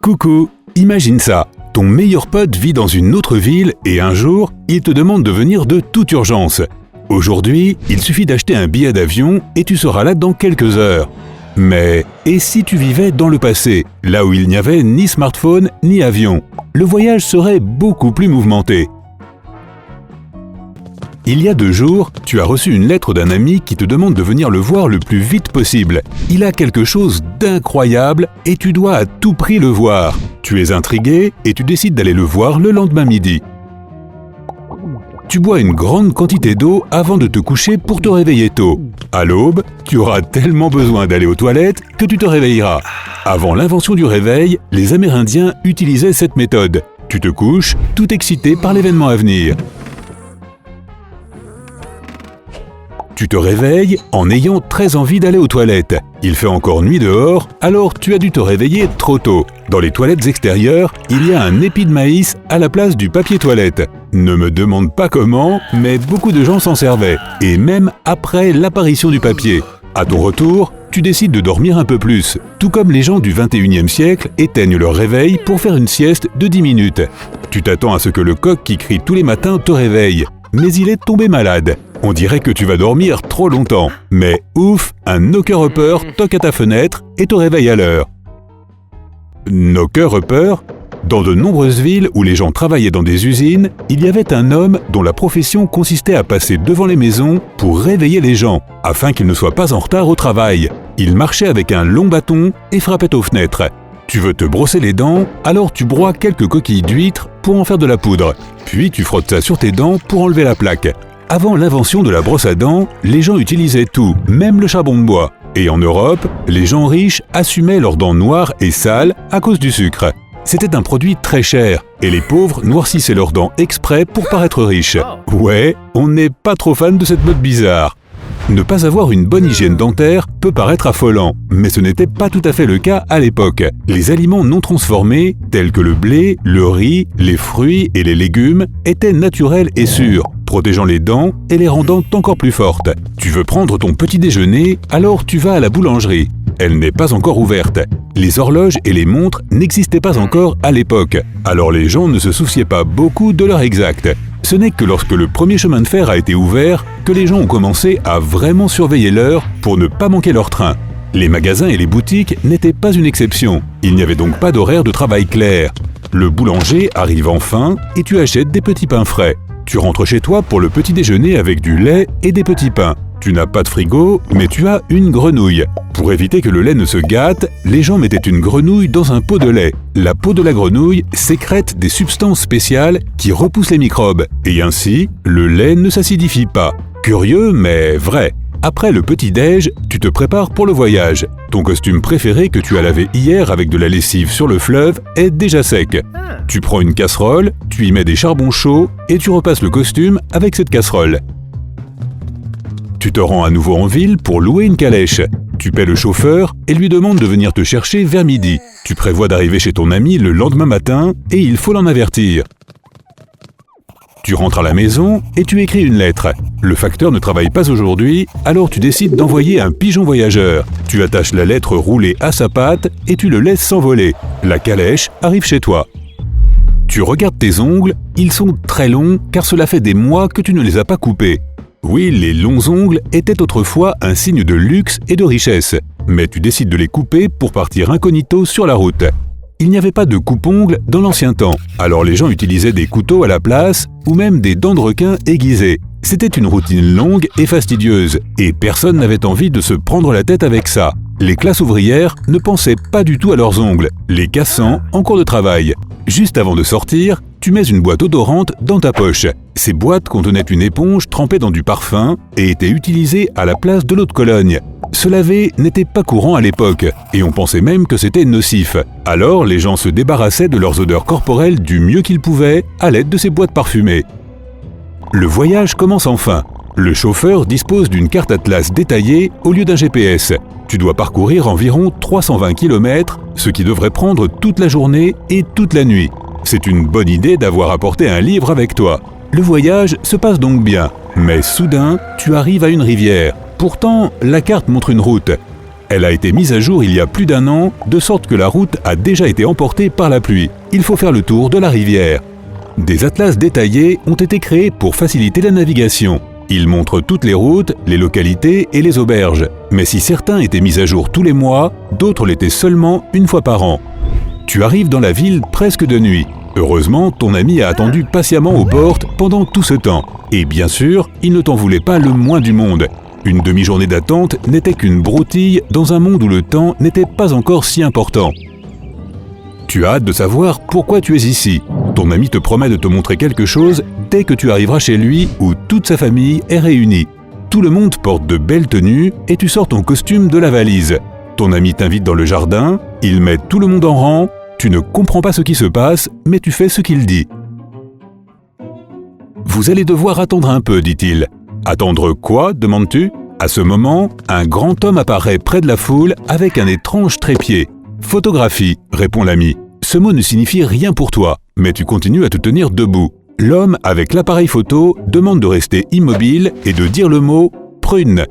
Coucou, imagine ça, ton meilleur pote vit dans une autre ville et un jour, il te demande de venir de toute urgence. Aujourd'hui, il suffit d'acheter un billet d'avion et tu seras là dans quelques heures. Mais, et si tu vivais dans le passé, là où il n'y avait ni smartphone ni avion? Le voyage serait beaucoup plus mouvementé. Il y a 2 jours, tu as reçu une lettre d'un ami qui te demande de venir le voir le plus vite possible. Il a quelque chose d'incroyable et tu dois à tout prix le voir. Tu es intrigué et tu décides d'aller le voir le lendemain midi. Tu bois une grande quantité d'eau avant de te coucher pour te réveiller tôt. À l'aube, tu auras tellement besoin d'aller aux toilettes que tu te réveilleras. Avant l'invention du réveil, les Amérindiens utilisaient cette méthode. Tu te couches, tout excité par l'événement à venir. Tu te réveilles en ayant très envie d'aller aux toilettes. Il fait encore nuit dehors, alors tu as dû te réveiller trop tôt. Dans les toilettes extérieures, il y a un épi de maïs à la place du papier toilette. Ne me demande pas comment, mais beaucoup de gens s'en servaient, et même après l'apparition du papier. À ton retour, tu décides de dormir un peu plus, tout comme les gens du 21e siècle éteignent leur réveil pour faire une sieste de 10 minutes. Tu t'attends à ce que le coq qui crie tous les matins te réveille, mais il est tombé malade. On dirait que tu vas dormir trop longtemps. Mais ouf, un knocker-upper toque à ta fenêtre et te réveille à l'heure. Knocker-upper? Dans de nombreuses villes où les gens travaillaient dans des usines, il y avait un homme dont la profession consistait à passer devant les maisons pour réveiller les gens, afin qu'ils ne soient pas en retard au travail. Il marchait avec un long bâton et frappait aux fenêtres. Tu veux te brosser les dents, alors tu broies quelques coquilles d'huîtres pour en faire de la poudre. Puis tu frottes ça sur tes dents pour enlever la plaque. Avant l'invention de la brosse à dents, les gens utilisaient tout, même le charbon de bois. Et en Europe, les gens riches assumaient leurs dents noires et sales à cause du sucre. C'était un produit très cher, et les pauvres noircissaient leurs dents exprès pour paraître riches. Ouais, on n'est pas trop fan de cette mode bizarre. Ne pas avoir une bonne hygiène dentaire peut paraître affolant, mais ce n'était pas tout à fait le cas à l'époque. Les aliments non transformés, tels que le blé, le riz, les fruits et les légumes, étaient naturels et sûrs, protégeant les dents et les rendant encore plus fortes. Tu veux prendre ton petit déjeuner, alors tu vas à la boulangerie. Elle n'est pas encore ouverte. Les horloges et les montres n'existaient pas encore à l'époque, alors les gens ne se souciaient pas beaucoup de l'heure exacte. Ce n'est que lorsque le premier chemin de fer a été ouvert que les gens ont commencé à vraiment surveiller l'heure pour ne pas manquer leur train. Les magasins et les boutiques n'étaient pas une exception. Il n'y avait donc pas d'horaire de travail clair. Le boulanger arrive enfin et tu achètes des petits pains frais. Tu rentres chez toi pour le petit déjeuner avec du lait et des petits pains. Tu n'as pas de frigo, mais tu as une grenouille. Pour éviter que le lait ne se gâte, les gens mettaient une grenouille dans un pot de lait. La peau de la grenouille sécrète des substances spéciales qui repoussent les microbes. Et ainsi, le lait ne s'acidifie pas. Curieux, mais vrai. Après le petit-déj, tu te prépares pour le voyage. Ton costume préféré que tu as lavé hier avec de la lessive sur le fleuve est déjà sec. Tu prends une casserole, tu y mets des charbons chauds et tu repasses le costume avec cette casserole. Tu te rends à nouveau en ville pour louer une calèche. Tu paies le chauffeur et lui demandes de venir te chercher vers midi. Tu prévois d'arriver chez ton ami le lendemain matin et il faut l'en avertir. Tu rentres à la maison et tu écris une lettre. Le facteur ne travaille pas aujourd'hui, alors tu décides d'envoyer un pigeon voyageur. Tu attaches la lettre roulée à sa patte et tu le laisses s'envoler. La calèche arrive chez toi. Tu regardes tes ongles, ils sont très longs car cela fait des mois que tu ne les as pas coupés. Oui, les longs ongles étaient autrefois un signe de luxe et de richesse, mais tu décides de les couper pour partir incognito sur la route. Il n'y avait pas de coupe-ongles dans l'ancien temps, alors les gens utilisaient des couteaux à la place ou même des dents de requin aiguisées. C'était une routine longue et fastidieuse, et personne n'avait envie de se prendre la tête avec ça. Les classes ouvrières ne pensaient pas du tout à leurs ongles, les cassant en cours de travail. Juste avant de sortir, tu mets une boîte odorante dans ta poche. Ces boîtes contenaient une éponge trempée dans du parfum et étaient utilisées à la place de l'eau de Cologne. Se laver n'était pas courant à l'époque, et on pensait même que c'était nocif. Alors les gens se débarrassaient de leurs odeurs corporelles du mieux qu'ils pouvaient à l'aide de ces boîtes parfumées. Le voyage commence enfin. Le chauffeur dispose d'une carte atlas détaillée au lieu d'un GPS. Tu dois parcourir environ 320 km, ce qui devrait prendre toute la journée et toute la nuit. C'est une bonne idée d'avoir apporté un livre avec toi. Le voyage se passe donc bien, mais soudain, tu arrives à une rivière. Pourtant, la carte montre une route. Elle a été mise à jour il y a plus d'1 an, de sorte que la route a déjà été emportée par la pluie. Il faut faire le tour de la rivière. Des atlas détaillés ont été créés pour faciliter la navigation. Ils montrent toutes les routes, les localités et les auberges. Mais si certains étaient mis à jour tous les mois, d'autres l'étaient seulement une fois par an. Tu arrives dans la ville presque de nuit. Heureusement, ton ami a attendu patiemment aux portes pendant tout ce temps. Et bien sûr, il ne t'en voulait pas le moins du monde. Une demi-journée d'attente n'était qu'une broutille dans un monde où le temps n'était pas encore si important. Tu as hâte de savoir pourquoi tu es ici. Ton ami te promet de te montrer quelque chose dès que tu arriveras chez lui où toute sa famille est réunie. Tout le monde porte de belles tenues et tu sors ton costume de la valise. Ton ami t'invite dans le jardin, il met tout le monde en rang, tu ne comprends pas ce qui se passe, mais tu fais ce qu'il dit. « Vous allez devoir attendre un peu, dit-il. »« Attendre quoi ?» demandes-tu. À ce moment, un grand homme apparaît près de la foule avec un étrange trépied. « Photographie », répond l'ami. Ce mot ne signifie rien pour toi, mais tu continues à te tenir debout. L'homme avec l'appareil photo demande de rester immobile et de dire le mot « prune ».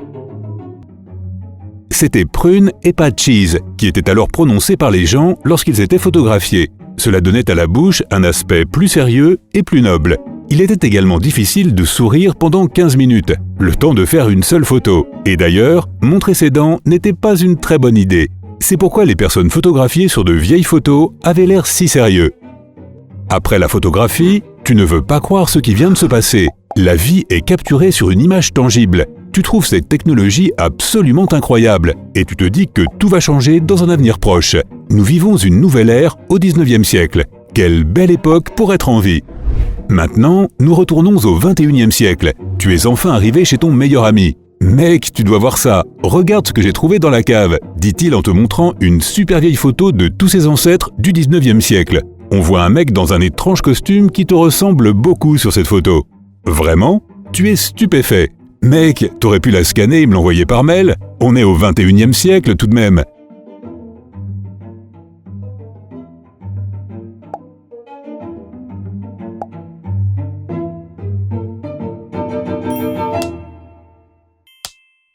C'était prune et pas cheese, qui étaient alors prononcés par les gens lorsqu'ils étaient photographiés. Cela donnait à la bouche un aspect plus sérieux et plus noble. Il était également difficile de sourire pendant 15 minutes, le temps de faire une seule photo. Et d'ailleurs, montrer ses dents n'était pas une très bonne idée. C'est pourquoi les personnes photographiées sur de vieilles photos avaient l'air si sérieux. Après la photographie, tu ne veux pas croire ce qui vient de se passer. La vie est capturée sur une image tangible. Tu trouves cette technologie absolument incroyable et tu te dis que tout va changer dans un avenir proche. Nous vivons une nouvelle ère au 19e siècle. Quelle belle époque pour être en vie! Maintenant, nous retournons au 21e siècle. Tu es enfin arrivé chez ton meilleur ami. « Mec, tu dois voir ça. Regarde ce que j'ai trouvé dans la cave », dit-il en te montrant une super vieille photo de tous ses ancêtres du 19e siècle. On voit un mec dans un étrange costume qui te ressemble beaucoup sur cette photo. Vraiment? Tu es stupéfait. Mec, t'aurais pu la scanner et me l'envoyer par mail? On est au 21e siècle tout de même.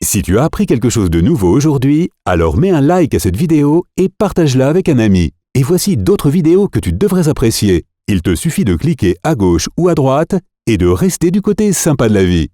Si tu as appris quelque chose de nouveau aujourd'hui, alors mets un like à cette vidéo et partage-la avec un ami. Et voici d'autres vidéos que tu devrais apprécier. Il te suffit de cliquer à gauche ou à droite et de rester du côté sympa de la vie.